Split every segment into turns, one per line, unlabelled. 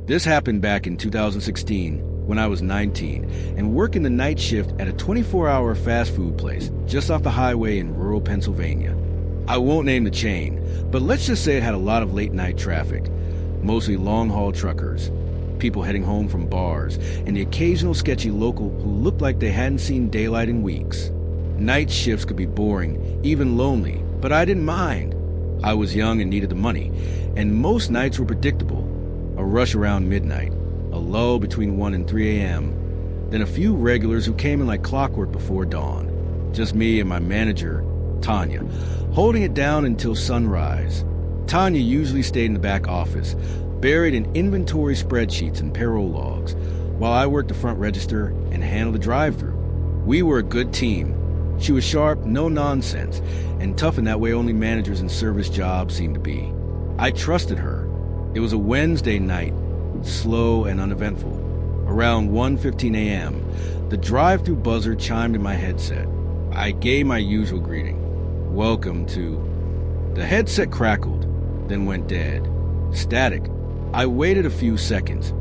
This happened back in 2016 when I was 19 and working the night shift at a 24-hour fast food place just off the highway in rural Pennsylvania. I won't name the chain, but let's just say it had a lot of late-night traffic, mostly long-haul truckers, people heading home from bars, and the occasional sketchy local who looked like they hadn't seen daylight in weeks. Night shifts could be boring, even lonely, but I didn't mind. I was young and needed the money, and most nights were predictable. A rush around midnight, a lull between 1 and 3 a.m., then a few regulars who came in like clockwork before dawn. Just me and my manager, Tanya, holding it down until sunrise. Tanya usually stayed in the back office, buried in inventory spreadsheets and payroll logs, while I worked the front register and handled the drive-thru. We were a good team. She was sharp, no nonsense, and tough in that way only managers in service jobs seemed to be. I trusted her. It was a Wednesday night, slow and uneventful. Around 1:15 a.m., the drive-thru buzzer chimed in my headset. I gave my usual greeting. Welcome to... The headset crackled, then went dead. Static. I waited a few seconds.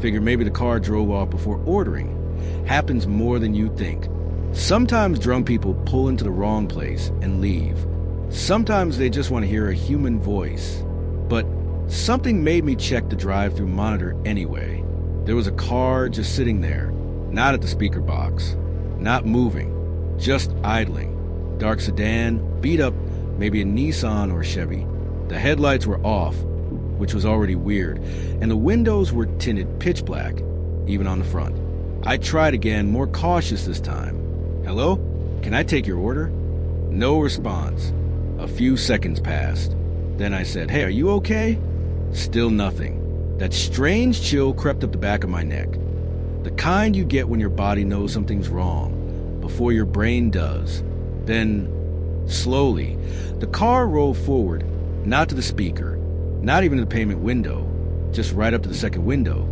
Figured maybe the car drove off before ordering. Happens more than you think. Sometimes drunk people pull into the wrong place and leave. Sometimes they just want to hear a human voice. But something made me check the drive-thru monitor anyway. There was a car just sitting there, not at the speaker box, not moving, just idling. Dark sedan, beat up, maybe a Nissan or Chevy. The headlights were off, which was already weird, and the windows were tinted pitch black, even on the front. I tried again, more cautious this time. Hello? Can I take your order? No response. A few seconds passed. Then I said, hey, are you okay? Still nothing. That strange chill crept up the back of my neck. The kind you get when your body knows something's wrong, before your brain does. Then, slowly, the car rolled forward, not to the speaker, not even to the payment window, just right up to the second window,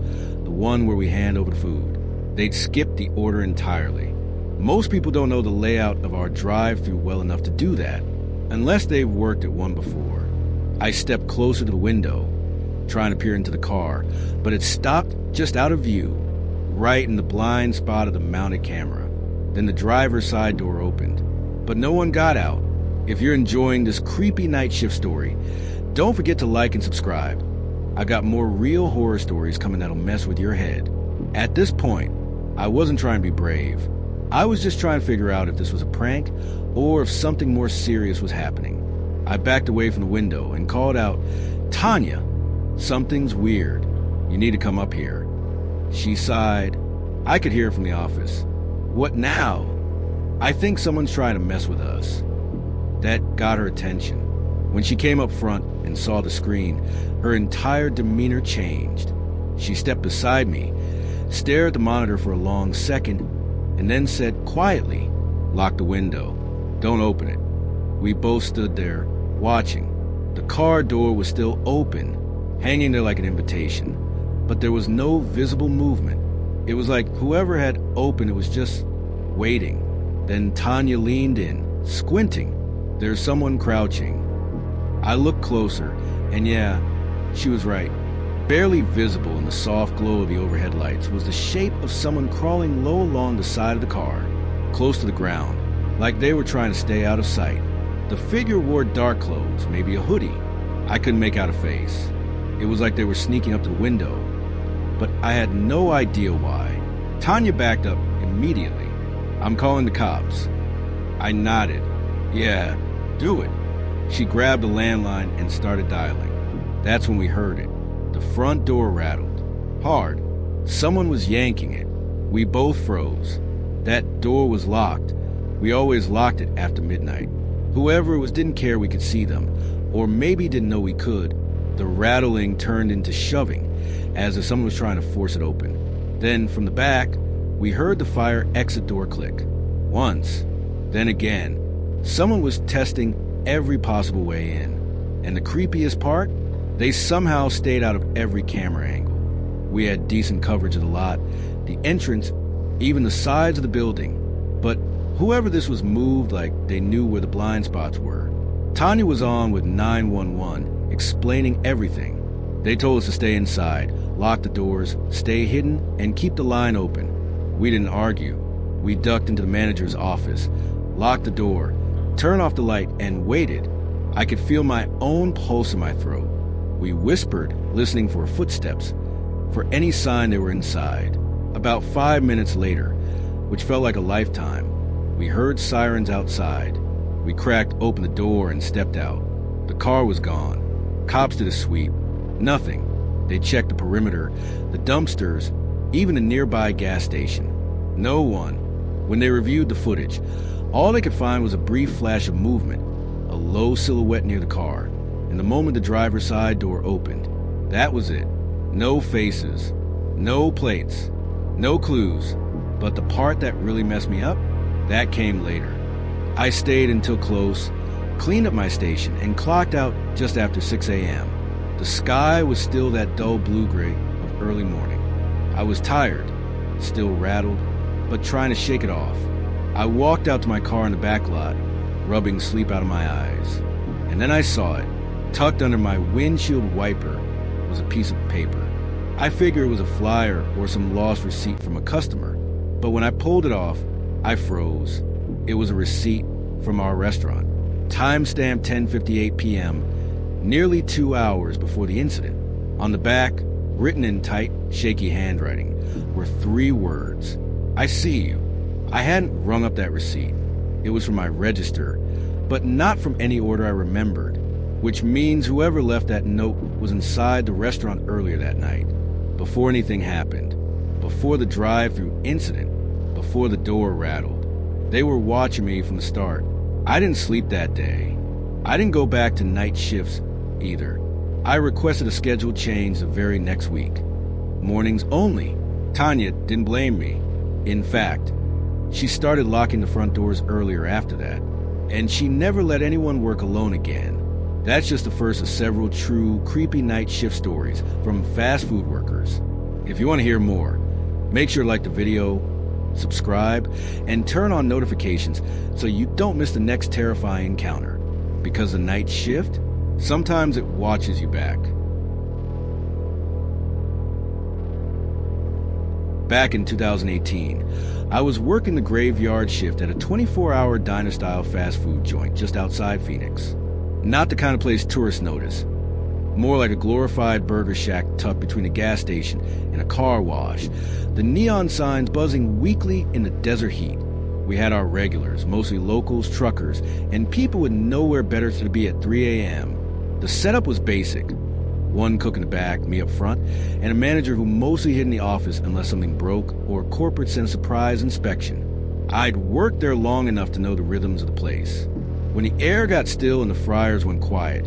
the one where we hand over the food. They'd skipped the order entirely. Most people don't know the layout of our drive-thru well enough to do that, unless they've worked at one before. I stepped closer to the window, trying to peer into the car, but it stopped just out of view, right in the blind spot of the mounted camera. Then the driver's side door opened, but no one got out. If you're enjoying this creepy night shift story, don't forget to like and subscribe. I got more real horror stories coming that'll mess with your head. At this point, I wasn't trying to be brave. I was just trying to figure out if this was a prank or if something more serious was happening. I backed away from the window and called out, Tanya, something's weird. You need to come up here. She sighed. I could hear it from the office. What now? I think someone's trying to mess with us. That got her attention. When she came up front and saw the screen, her entire demeanor changed. She stepped beside me, stared at the monitor for a long second, and then said quietly, lock the window. Don't open it. We both stood there, watching. The car door was still open, hanging there like an invitation, but there was no visible movement. It was like whoever had opened it was just waiting. Then Tanya leaned in, squinting. There's someone crouching. I looked closer, and yeah, she was right. Barely visible in the soft glow of the overhead lights was the shape of someone crawling low along the side of the car, close to the ground, like they were trying to stay out of sight. The figure wore dark clothes, maybe a hoodie. I couldn't make out a face. It was like they were sneaking up to the window, but I had no idea why. Tanya backed up immediately. I'm calling the cops. I nodded. Yeah, do it. She grabbed the landline and started dialing. That's when we heard it. The front door rattled. Hard. Someone was yanking it. We both froze. That door was locked. We always locked it after midnight. Whoever it was didn't care we could see them, or maybe didn't know we could. The rattling turned into shoving, as if someone was trying to force it open. Then, from the back, we heard the fire exit door click. Once, then again. Someone was testing every possible way in. And the creepiest part? They somehow stayed out of every camera angle. We had decent coverage of the lot, the entrance, even the sides of the building. But whoever this was moved like they knew where the blind spots were. Tanya was on with 911, explaining everything. They told us to stay inside, lock the doors, stay hidden, and keep the line open. We didn't argue. We ducked into the manager's office, locked the door, turned off the light, and waited. I could feel my own pulse in my throat. We whispered, listening for footsteps, for any sign they were inside. About 5 minutes later, which felt like a lifetime, we heard sirens outside. We cracked open the door and stepped out. The car was gone. Cops did a sweep. Nothing. They checked the perimeter, the dumpsters, even the nearby gas station. No one. When they reviewed the footage, all they could find was a brief flash of movement, a low silhouette near the car, and the moment the driver's side door opened. That was it. No faces, no plates, no clues. But the part that really messed me up, that came later. I stayed until close, cleaned up my station, and clocked out just after 6 a.m. The sky was still that dull blue-gray of early morning. I was tired, still rattled, but trying to shake it off. I walked out to my car in the back lot, rubbing sleep out of my eyes. And then I saw it. Tucked under my windshield wiper was a piece of paper. I figured it was a flyer or some lost receipt from a customer. But when I pulled it off, I froze. It was a receipt from our restaurant. Timestamp 10:58 p.m., nearly 2 hours before the incident. On the back, written in tight, shaky handwriting, were 3 words. I see you. I hadn't rung up that receipt. It was from my register, but not from any order I remembered, which means whoever left that note was inside the restaurant earlier that night, before anything happened, before the drive-thru incident, before the door rattled. They were watching me from the start. I didn't sleep that day. I didn't go back to night shifts either. I requested a schedule change the very next week. Mornings only. Tanya didn't blame me. In fact, she started locking the front doors earlier after that, and she never let anyone work alone again. That's just the first of several true, creepy night shift stories from fast food workers. If you want to hear more, make sure to like the video, subscribe, and turn on notifications so you don't miss the next terrifying encounter. Because the night shift, sometimes it watches you back. Back in 2018, I was working the graveyard shift at a 24-hour diner-style fast food joint just outside Phoenix. Not the kind of place tourists notice. More like a glorified burger shack tucked between a gas station and a car wash, the neon signs buzzing weekly in the desert heat. We had our regulars, mostly locals, truckers, and people with nowhere better to be at 3 a.m. The setup was basic. One cook in the back, me up front, and a manager who mostly hid in the office unless something broke or corporate sent a surprise inspection. I'd worked there long enough to know the rhythms of the place. When the air got still and the fryers went quiet,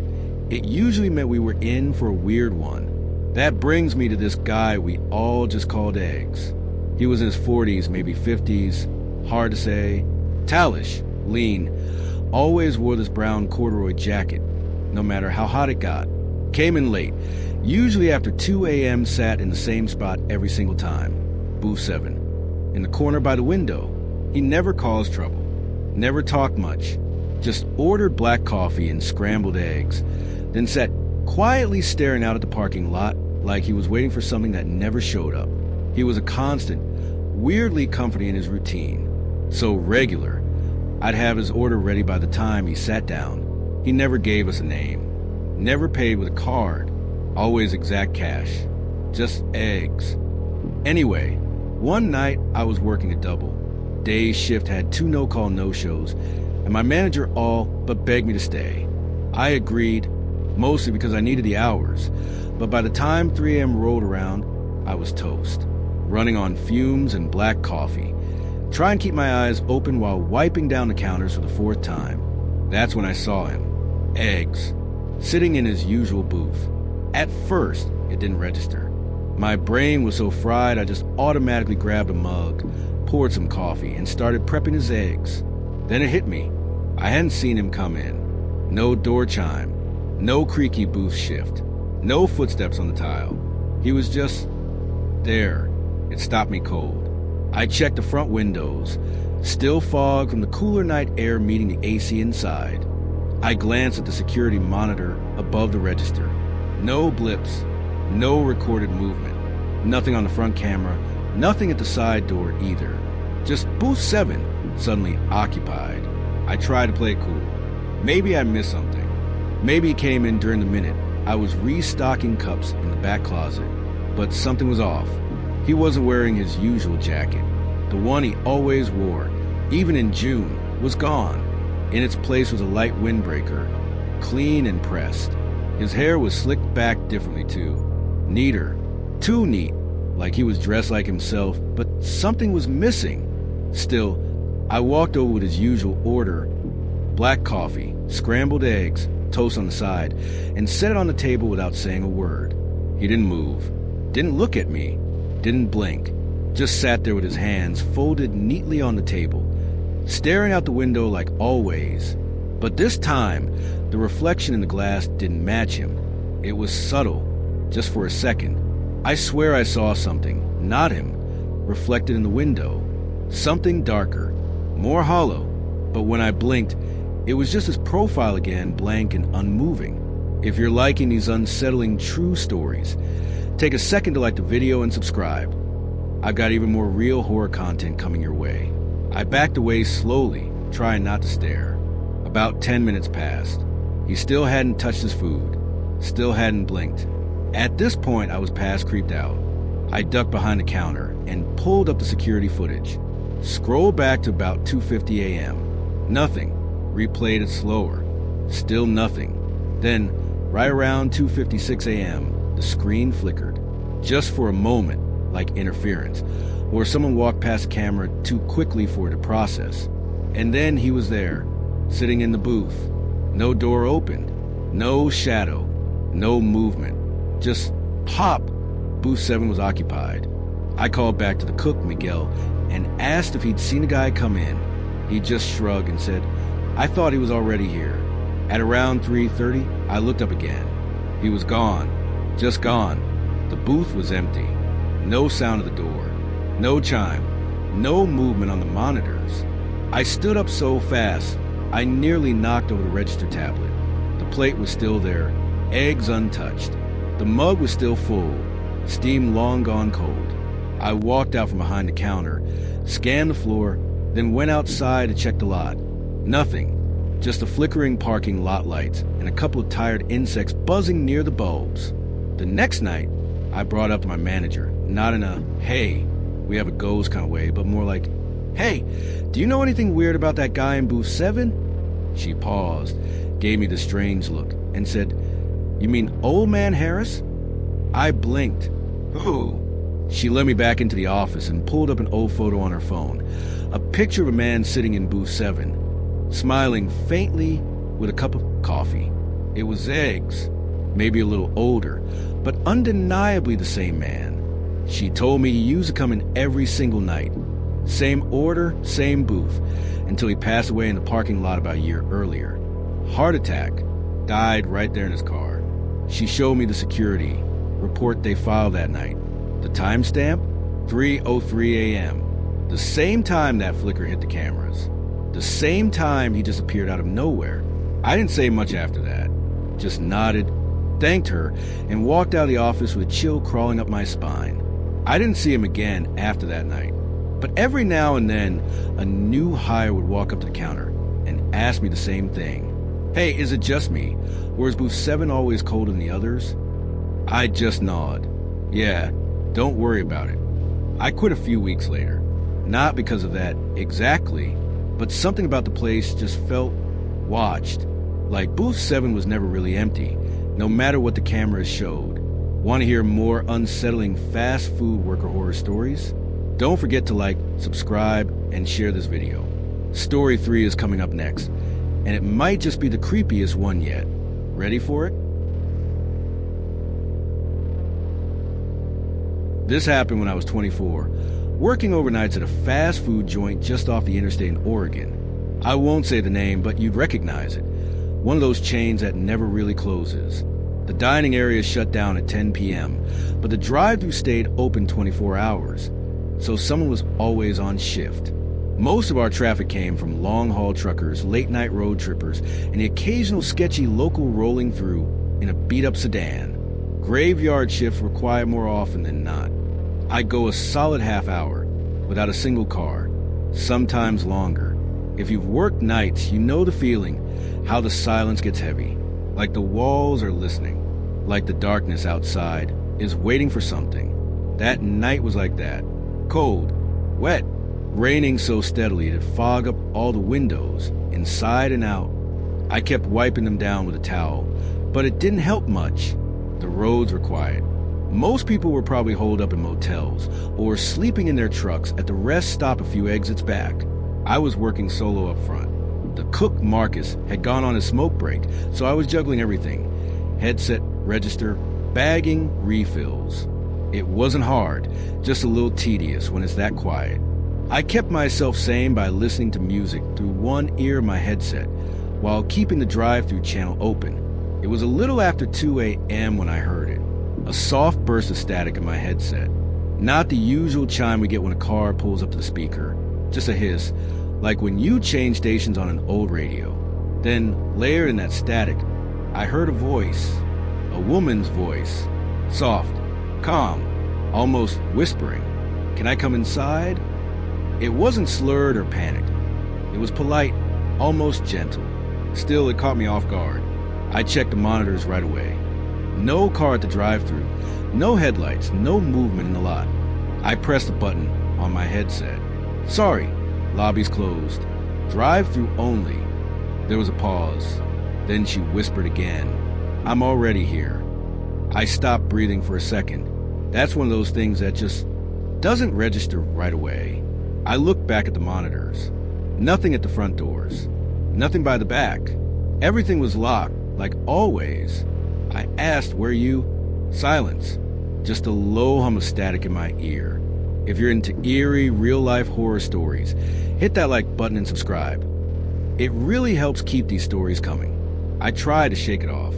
it usually meant we were in for a weird one. That brings me to this guy we all just called Eggs. He was in his 40s, maybe 50s, hard to say. Tallish, lean, always wore this brown corduroy jacket, no matter how hot it got. Came in late, usually after 2 a.m. Sat in the same spot every single time. Booth 7. In the corner by the window. He never caused trouble. Never talked much. Just ordered black coffee and scrambled eggs. Then sat quietly staring out at the parking lot like he was waiting for something that never showed up. He was a constant, weirdly comforting in his routine. So regular, I'd have his order ready by the time he sat down. He never gave us a name. Never paid with a card. Always exact cash. Just eggs. Anyway, one night I was working a double. Day's shift had 2 no-call no-shows, and my manager all but begged me to stay. I agreed, mostly because I needed the hours, but by the time 3 a.m. rolled around, I was toast, running on fumes and black coffee, trying to keep my eyes open while wiping down the counters for the 4th time. That's when I saw him. Eggs. Sitting in his usual booth. At first, it didn't register. My brain was so fried I just automatically grabbed a mug, poured some coffee, and started prepping his eggs. Then it hit me. I hadn't seen him come in. No door chime. No creaky booth shift. No footsteps on the tile. He was just there. It stopped me cold. I checked the front windows. Still fog from the cooler night air meeting the AC inside. I glanced at the security monitor above the register. No blips, no recorded movement. Nothing on the front camera, nothing at the side door either. Just booth 7 suddenly occupied. I tried to play it cool. Maybe I missed something. Maybe he came in during the minute I was restocking cups in the back closet. But something was off. He wasn't wearing his usual jacket. The one he always wore, even in June, was gone. In its place was a light windbreaker, clean and pressed. His hair was slicked back differently too. Neater. Too neat. Like he was dressed like himself, but something was missing. Still, I walked over with his usual order: black coffee, scrambled eggs, toast on the side, and set it on the table without saying a word. He didn't move, didn't look at me, didn't blink, just sat there with his hands folded neatly on the table, staring out the window like always. But this time, the reflection in the glass didn't match him. It was subtle, just for a second. I swear I saw something, not him, reflected in the window. Something darker, more hollow. But when I blinked, it was just his profile again, blank and unmoving. If you're liking these unsettling true stories, take a second to like the video and subscribe. I've got even more real horror content coming your way. I backed away slowly, trying not to stare. About 10 minutes passed. He still hadn't touched his food, still hadn't blinked. At this point, I was past creeped out. I ducked behind the counter and pulled up the security footage. Scrolled back to about 2:50 a.m. Nothing. Replayed it slower. Still nothing. Then, right around 2:56 a.m., the screen flickered. Just for a moment, like interference, or someone walked past the camera too quickly for it to process. And then he was there, sitting in the booth. No door opened. No shadow. No movement. Just pop. Booth 7 was occupied. I called back to the cook, Miguel, and asked if he'd seen a guy come in. He just shrugged and said, "I thought he was already here." At around 3:30, I looked up again. He was gone. Just gone. The booth was empty. No sound of the door. No chime. No movement on the monitors. I stood up so fast, I nearly knocked over the register tablet. The plate was still there, eggs untouched. The mug was still full, steam long gone cold. I walked out from behind the counter, scanned the floor, then went outside to check the lot. Nothing. Just the flickering parking lot lights and a couple of tired insects buzzing near the bulbs. The next night, I brought up to my manager, not in a, "Hey, we have a goes" kind of way, but more like, "Hey, do you know anything weird about that guy in booth 7? She paused, gave me the strange look, and said, "You mean Old Man Harris?" I blinked. "Who?" She led me back into the office and pulled up an old photo on her phone. A picture of a man sitting in booth 7, smiling faintly with a cup of coffee. It was Eggs, maybe a little older, but undeniably the same man. She told me he used to come in every single night. Same order, same booth, until he passed away in the parking lot about a year earlier. Heart attack. Died right there in his car. She showed me the security report they filed that night. The timestamp? 3:03 a.m. The same time that flicker hit the cameras. The same time he disappeared out of nowhere. I didn't say much after that. Just nodded, thanked her, and walked out of the office with a chill crawling up my spine. I didn't see him again after that night. But every now and then, a new hire would walk up to the counter and ask me the same thing. "Hey, is it just me? Or is booth 7 always colder than the others?" I'd just nod. "Yeah, don't worry about it." I quit a few weeks later. Not because of that exactly, but something about the place just felt watched. Like booth 7 was never really empty, no matter what the cameras showed. Want to hear more unsettling fast food worker horror stories? Don't forget to like, subscribe, and share this video. Story 3 is coming up next, and it might just be the creepiest one yet. Ready for it? This happened when I was 24, working overnights at a fast food joint just off the interstate in Oregon. I won't say the name, but you'd recognize it. One of those chains that never really closes. The dining area shut down at 10 p.m., but the drive-thru stayed open 24 hours, so someone was always on shift. Most of our traffic came from long-haul truckers, late-night road trippers, and the occasional sketchy local rolling through in a beat-up sedan. Graveyard shifts were quiet more often than not. I'd go a solid half hour without a single car, sometimes longer. If you've worked nights, you know the feeling, how the silence gets heavy, like the walls are listening, like the darkness outside is waiting for something. That night was like that. Cold, wet, raining so steadily it'd fog up all the windows, inside and out. I kept wiping them down with a towel, but it didn't help much. The roads were quiet. Most people were probably holed up in motels or sleeping in their trucks at the rest stop a few exits back. I was working solo up front. The cook, Marcus, had gone on his smoke break, so I was juggling everything. Headset, register, bagging, refills. It wasn't hard, just a little tedious when it's that quiet. I kept myself sane by listening to music through one ear of my headset while keeping the drive-thru channel open. It was a little after 2 a.m. when I heard it. A soft burst of static in my headset. Not the usual chime we get when a car pulls up to the speaker. Just a hiss, like when you change stations on an old radio. Then, layered in that static, I heard a voice. A woman's voice. Soft, calm, almost whispering. "Can I come inside?" It wasn't slurred or panicked. It was polite, almost gentle. Still, it caught me off guard. I checked the monitors right away. No car at the drive-thru, no headlights, no movement in the lot. I pressed a button on my headset. "Sorry, lobby's closed. Drive-thru only." There was a pause. Then she whispered again, "I'm already here." I stopped breathing for a second. That's one of those things that just doesn't register right away. I looked back at the monitors. Nothing at the front doors. Nothing by the back. Everything was locked, like always. I asked, "Where you?" Silence. Just a low hum of static in my ear. If you're into eerie, real-life horror stories, hit that like button and subscribe. It really helps keep these stories coming. I tried to shake it off.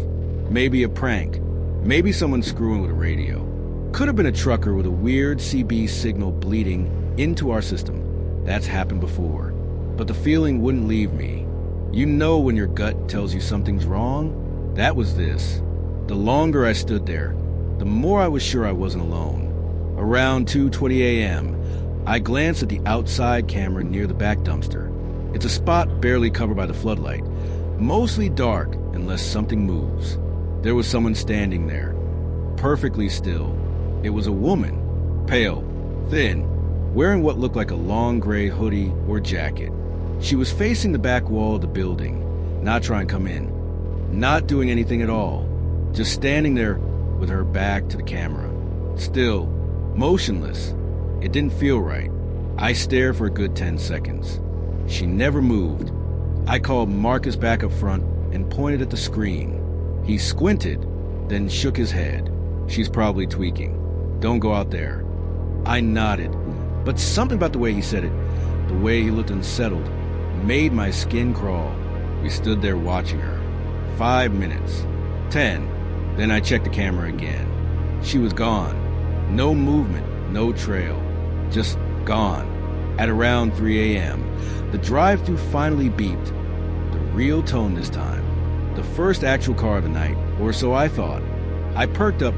Maybe a prank. Maybe someone screwing with a radio. Could have been a trucker with a weird CB signal bleeding into our system. That's happened before. But the feeling wouldn't leave me. You know when your gut tells you something's wrong? That was this. The longer I stood there, the more I was sure I wasn't alone. Around 2:20 a.m., I glanced at the outside camera near the back dumpster. It's a spot barely covered by the floodlight, mostly dark unless something moves. There was someone standing there, perfectly still. It was a woman, pale, thin, wearing what looked like a long gray hoodie or jacket. She was facing the back wall of the building, not trying to come in, not doing anything at all, just standing there with her back to the camera, still, motionless. It didn't feel right. I stared for a good 10 seconds. She never moved. I called Marcus back up front and pointed at the screen. He squinted, then shook his head. "She's probably tweaking. Don't go out there." I nodded, but something about the way he said it, the way he looked unsettled, made my skin crawl. We stood there watching her. 5 minutes. 10. Then I checked the camera again. She was gone. No movement, no trail. Just gone. At around 3 a.m., the drive-thru finally beeped. The real tone this time. The first actual car of the night, or so I thought. I perked up,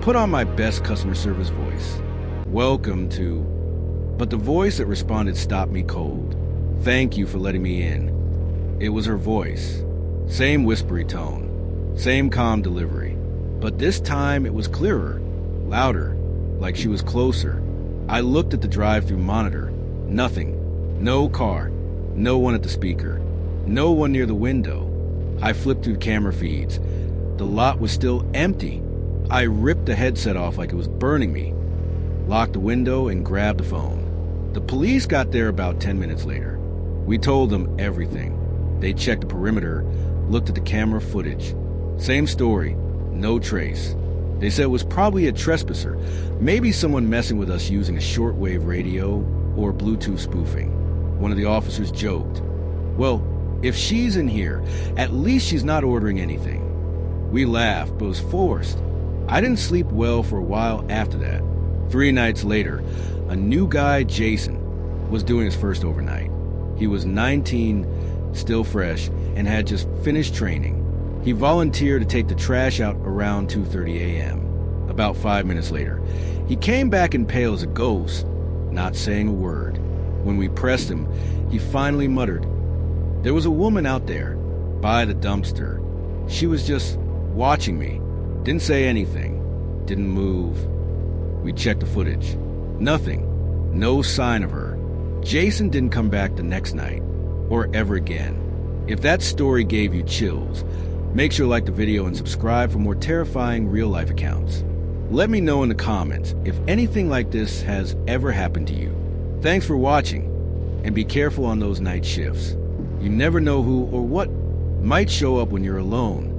put on my best customer service voice. "Welcome to..." But the voice that responded stopped me cold. "Thank you for letting me in." It was her voice. Same whispery tone. Same calm delivery. But this time it was clearer, louder, like she was closer. I looked at the drive-thru monitor. Nothing. No car. No one at the speaker. No one near the window. I flipped through camera feeds. The lot was still empty. I ripped the headset off like it was burning me, locked the window, and grabbed the phone. The police got there about 10 minutes later. We told them everything. They checked the perimeter, looked at the camera footage. Same story, no trace. They said it was probably a trespasser, maybe someone messing with us using a shortwave radio or Bluetooth spoofing. One of the officers joked, "Well, if she's in here, at least she's not ordering anything." We laughed, but it was forced. I didn't sleep well for a while after that. 3 nights later, a new guy, Jason, was doing his first overnight. He was 19, still fresh, and had just finished training. He volunteered to take the trash out around 2:30 a.m. A About 5 minutes later, he came back in pale as a ghost, not saying a word. When we pressed him, he finally muttered, "There was a woman out there, by the dumpster. She was just watching me. Didn't say anything. Didn't move." We checked the footage. Nothing. No sign of her. Jason didn't come back the next night, or ever again. If that story gave you chills, make sure to like the video and subscribe for more terrifying real-life accounts. Let me know in the comments if anything like this has ever happened to you. Thanks for watching, and be careful on those night shifts. You never know who or what might show up when you're alone.